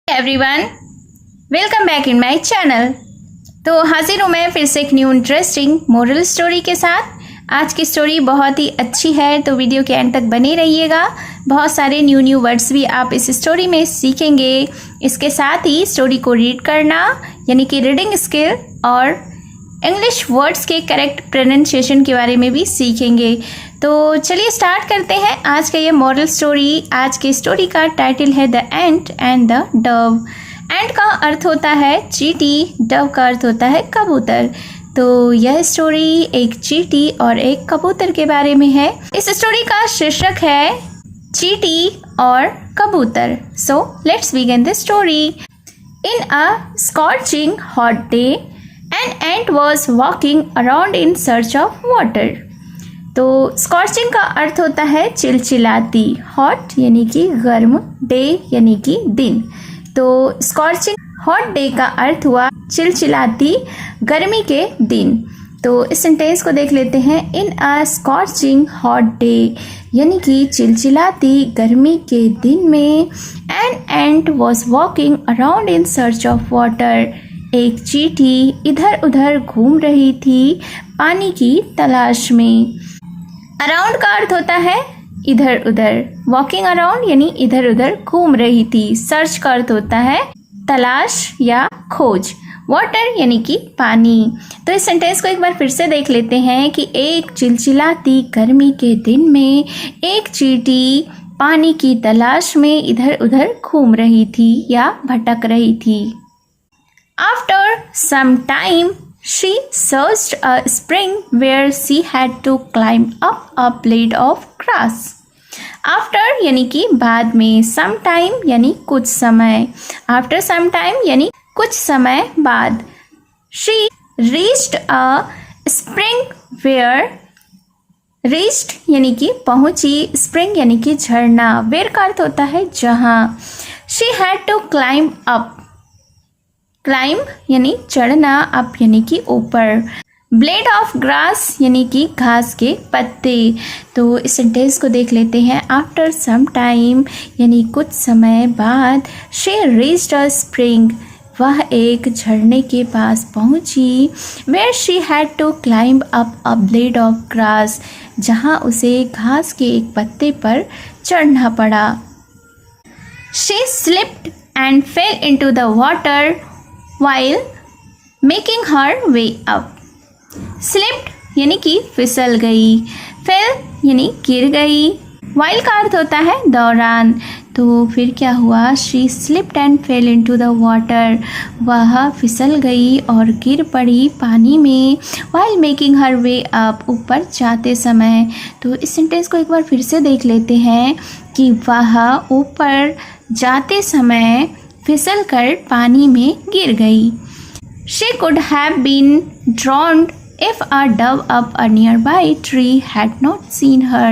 Everyone, welcome back in my channel. तो हाजिर हूँ मैं फिर से एक न्यू इंटरेस्टिंग मोरल स्टोरी के साथ। आज की स्टोरी बहुत ही अच्छी है, तो वीडियो के एंड तक बने रहिएगा। बहुत सारे न्यू वर्ड्स भी आप इस स्टोरी में सीखेंगे। इसके साथ ही स्टोरी को रीड करना यानी कि रीडिंग स्किल और इंग्लिश वर्ड्स के करेक्ट प्रोनाउंसिएशन के बारे में भी सीखेंगे। तो चलिए स्टार्ट करते हैं आज का ये मॉरल स्टोरी। आज की स्टोरी का टाइटल है the ant and the dove. Ant का अर्थ होता है चींटी, डव का अर्थ होता है कबूतर। तो यह स्टोरी एक चींटी और एक कबूतर के बारे में है। इस स्टोरी का शीर्षक है चींटी और कबूतर। So let's begin the story. In a scorching hot day An ant was walking around in search of water। तो स्कॉचिंग का अर्थ होता है चिलचिलाती, हॉट यानी कि गर्म, डे यानी कि दिन। तो स्कॉचिंग हॉट डे का अर्थ हुआ चिलचिलाती गर्मी के दिन। तो इस सेंटेंस को देख लेते हैं। इन अ स्कॉचिंग हॉट डे यानी कि चिलचिलाती गर्मी के दिन में an ant was walking around in search of water. एक चींटी इधर उधर घूम रही थी पानी की तलाश में। अराउंड का अर्थ होता है इधर उधर, वॉकिंग अराउंड यानी इधर उधर घूम रही थी। सर्च का अर्थ होता है तलाश या खोज। वाटर यानी कि पानी। तो इस सेंटेंस को एक बार फिर से देख लेते हैं कि एक चिलचिलाती गर्मी के दिन में एक चींटी पानी की तलाश में इधर उधर घूम रही थी या भटक रही थी। After some time, she searched a spring where she had to climb up a blade of grass। After यानी कि बाद में, some time यानी कुछ समय, after some time यानी कुछ समय बाद। She reached a spring where, reached यानी कि पहुंची, spring यानी कि झरना, where का अर्थ होता है जहाँ। She had to climb up, climb यानी चढ़ना, अप यानी कि ऊपर। ब्लेड ऑफ ग्रास यानी कि घास के पत्ते। तो इस सेंटेंस को देख लेते हैं। आफ्टर सम टाइम यानी कुछ समय बाद। शी रीच्ड अ स्प्रिंग, वह एक झरने के पास पहुंची। Where she had to climb up a blade of grass, जहां उसे घास के एक पत्ते पर चढ़ना पड़ा। She slipped and fell into the water while making her way up। slipped यानी कि फिसल गई, fell यानी गिर गई, while का अर्थ होता है दौरान। तो फिर क्या हुआ? she slipped and fell into the water, वह फिसल गई और गिर पड़ी पानी में। while making her way up, ऊपर जाते समय। तो इस सेंटेंस को एक बार फिर से देख लेते हैं कि वह ऊपर जाते समय फिसल कर पानी में गिर गई। She could have been drowned if a dove up a nearby tree had not seen her।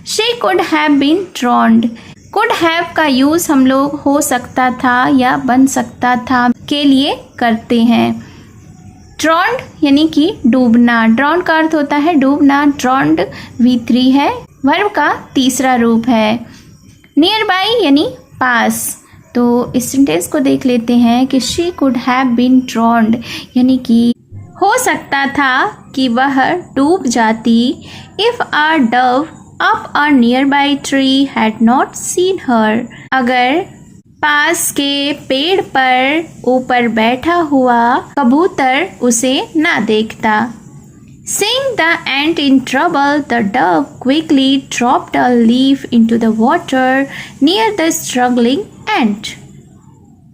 She could have been drowned। could have का यूज़ हम लोग हो सकता था या बन सकता था के लिए करते हैं। drowned यानी कि डूबना, drowned का अर्थ होता है डूबना। drowned V3 है, वर्ब का तीसरा रूप है। nearby यानी पास। तो इस सेंटेंस को देख लेते हैं कि she could have been drowned यानी कि हो सकता था कि वह डूब जाती। If a dove up a nearby tree had not seen her, अगर पास के पेड़ पर ऊपर बैठा हुआ कबूतर उसे ना देखता। Seeing the ant in trouble, the dove quickly dropped a leaf into the water near the struggling ant।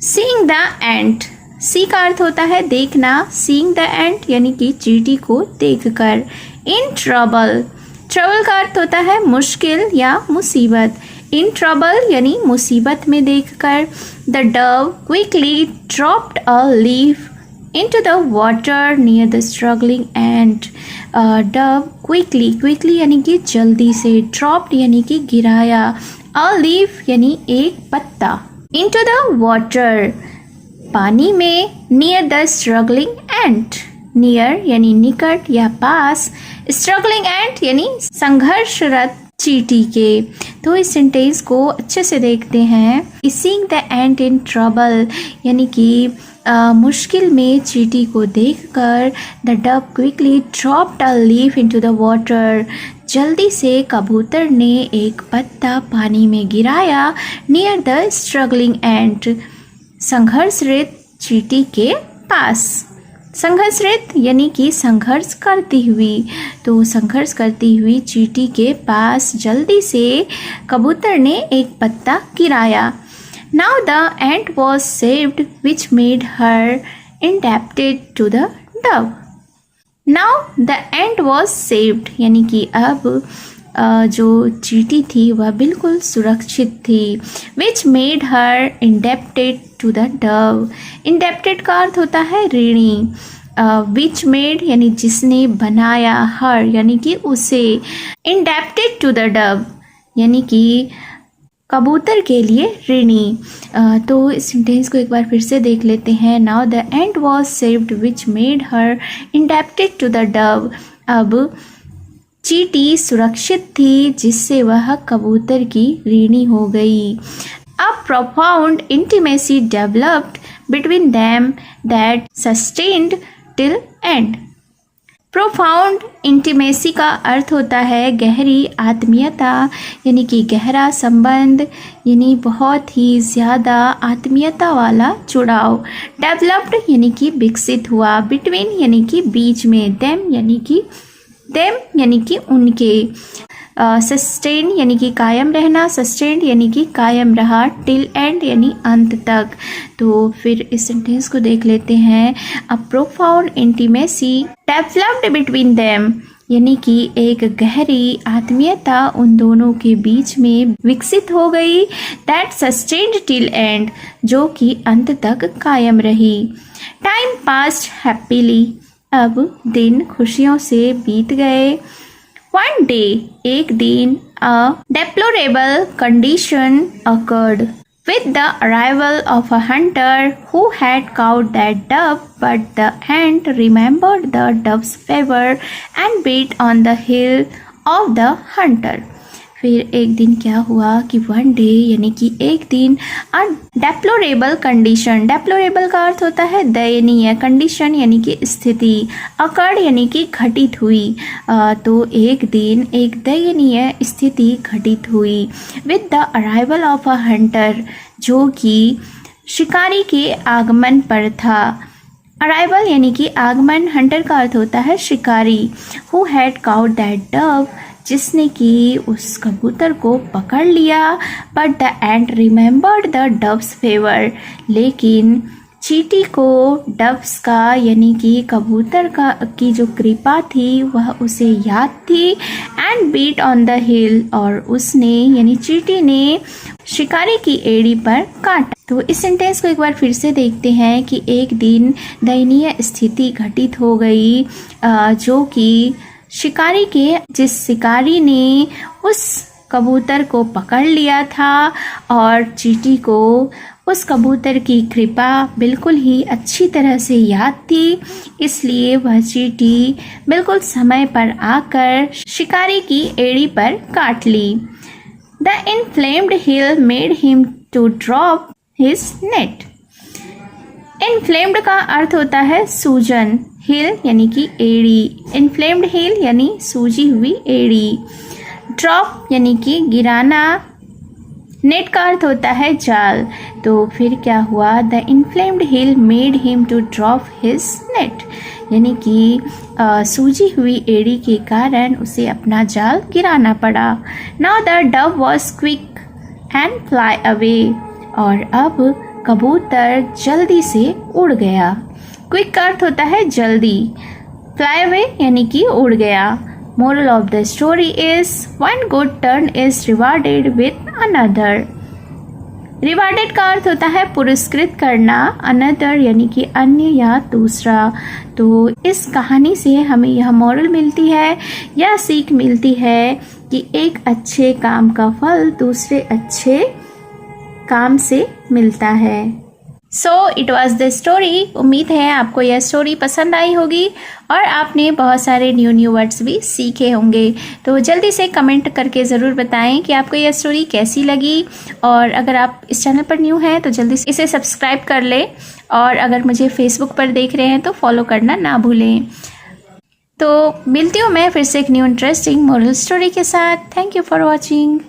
Seeing the ant, see का अर्थ होता है देखना। Seeing the ant यानी कि चींटी को देखकर। In trouble, trouble का अर्थ होता है मुश्किल या मुसीबत। In trouble यानी मुसीबत में देखकर। The dove quickly dropped a leaf into the water near the struggling ant। dove quickly यानी कि जल्दी से, dropped यानी कि गिराया, a leaf यानी एक पत्ता, into the water पानी में, near the struggling ant near यानी निकट या पास, struggling ant यानी संघर्षरत चींटी के। तो इस सेंटेंस को अच्छे से देखते हैं। Seeing the ant in trouble यानी कि मुश्किल में चींटी को देखकर the Dove quickly dropped a leaf into the water. जल्दी से कबूतर ने एक पत्ता पानी में गिराया नियर द स्ट्रगलिंग एंट, संघर्षरत चींटी के पास। संघर्षरत यानी कि संघर्ष करती हुई, तो संघर्ष करती हुई चींटी के पास जल्दी से कबूतर ने एक पत्ता गिराया। Now the ant was saved, which made her indebted to the dove. Now the ant was saved यानी कि अब जो चींटी थी वह बिल्कुल सुरक्षित थी। Which made her indebted to the dove. Indebted का अर्थ होता है ऋणी। Which made यानी जिसने बनाया, her यानी कि उसे, indebted to the dove यानी कि कबूतर के लिए ऋणी। तो इस सेंटेंस को एक बार फिर से देख लेते हैं। Now the ant was saved which made her indebted to the dove. अब चींटी सुरक्षित थी जिससे वह कबूतर की ऋणी हो गई। अ profound intimacy developed between them that sustained till and. Profound intimacy का अर्थ होता है गहरी आत्मीयता यानी कि गहरा संबंध, यानी बहुत ही ज़्यादा आत्मीयता वाला जुड़ाव। डेवलप्ड यानी कि विकसित हुआ। बिटवीन यानी कि बीच में। देम यानी कि उनके। सस्टेन यानी कि कायम रहना। सस्टेन्ड यानी कि कायम रहा। टिल एंड यानी अंत तक। तो फिर इस सेंटेंस को देख लेते हैं। अ profound intimacy developed between them यानी कि एक गहरी आत्मीयता उन दोनों के बीच में विकसित हो गई। दैट सस्टेन्ड टिल एंड जो कि अंत तक कायम रही। टाइम पास्ड हैप्पीली अब दिन खुशियों से बीत गए। One day, एक दिन, a deplorable condition occurred with the arrival of a hunter who had caught that dove, but the ant remembered the dove's favor and beat on the heel of the hunter. फिर एक दिन क्या हुआ कि one day यानी कि एक दिन, अ डेप्लोरेबल कंडीशन। डेप्लोरेबल का अर्थ होता है दयनीय, कंडीशन यानी कि स्थिति, अकर्ड यानी कि घटित हुई। तो एक दिन एक दयनीय स्थिति घटित हुई। With the arrival of a Hunter जो कि शिकारी के आगमन पर था। अराइवल यानी कि आगमन, हंटर का अर्थ होता है शिकारी। Who had cout that Dove जिसने कि उस कबूतर को पकड़ लिया। But the ant remembered the doves favour लेकिन चींटी को डव्स का यानी कि कबूतर की जो कृपा थी वह उसे याद थी। And bit on the heel और उसने यानी चींटी ने शिकारी की एड़ी पर काटा। तो इस सेंटेंस को एक बार फिर से देखते हैं कि एक दिन दयनीय स्थिति घटित हो गई जो कि शिकारी के जिस शिकारी ने उस कबूतर को पकड़ लिया था और चींटी को उस कबूतर की कृपा बिल्कुल ही अच्छी तरह से याद थी, इसलिए वह चींटी बिल्कुल समय पर आकर शिकारी की एड़ी पर काट ली। The inflamed heel made him to drop his net. Inflamed का अर्थ होता है सूजन। हिल यानी कि एड़ी। इन्फ्लेम्ड हिल यानी सूजी हुई एड़ी। ड्रॉप यानी कि गिराना। नेट का अर्थ होता है जाल। तो फिर क्या हुआ? The inflamed heel made him to drop his net यानी कि सूजी हुई एड़ी के कारण उसे अपना जाल गिराना पड़ा। Now the Dove was quick and fly away और अब कबूतर जल्दी से उड़ गया। क्विक का अर्थ होता है जल्दी। फ्लाई अवे यानी कि उड़ गया। Moral of the story is one good turn is rewarded with another. Rewarded का अर्थ होता है पुरस्कृत करना। अनदर यानी कि अन्य या दूसरा। तो इस कहानी से हमें यह मोरल मिलती है, यह सीख मिलती है कि एक अच्छे काम का फल दूसरे अच्छे काम से मिलता है। So it was the story. उम्मीद है आपको यह स्टोरी पसंद आई होगी और आपने बहुत सारे न्यू वर्ड्स भी सीखे होंगे। तो जल्दी से कमेंट करके ज़रूर बताएं कि आपको यह स्टोरी कैसी लगी। और अगर आप इस चैनल पर न्यू हैं तो जल्दी से इसे सब्सक्राइब कर लें, और अगर मुझे फेसबुक पर देख रहे हैं तो फॉलो करना ना भूलें। तो मिलती हूँ मैं फिर से एक न्यू इंटरेस्टिंग मोरल स्टोरी के साथ। Thank you for watching.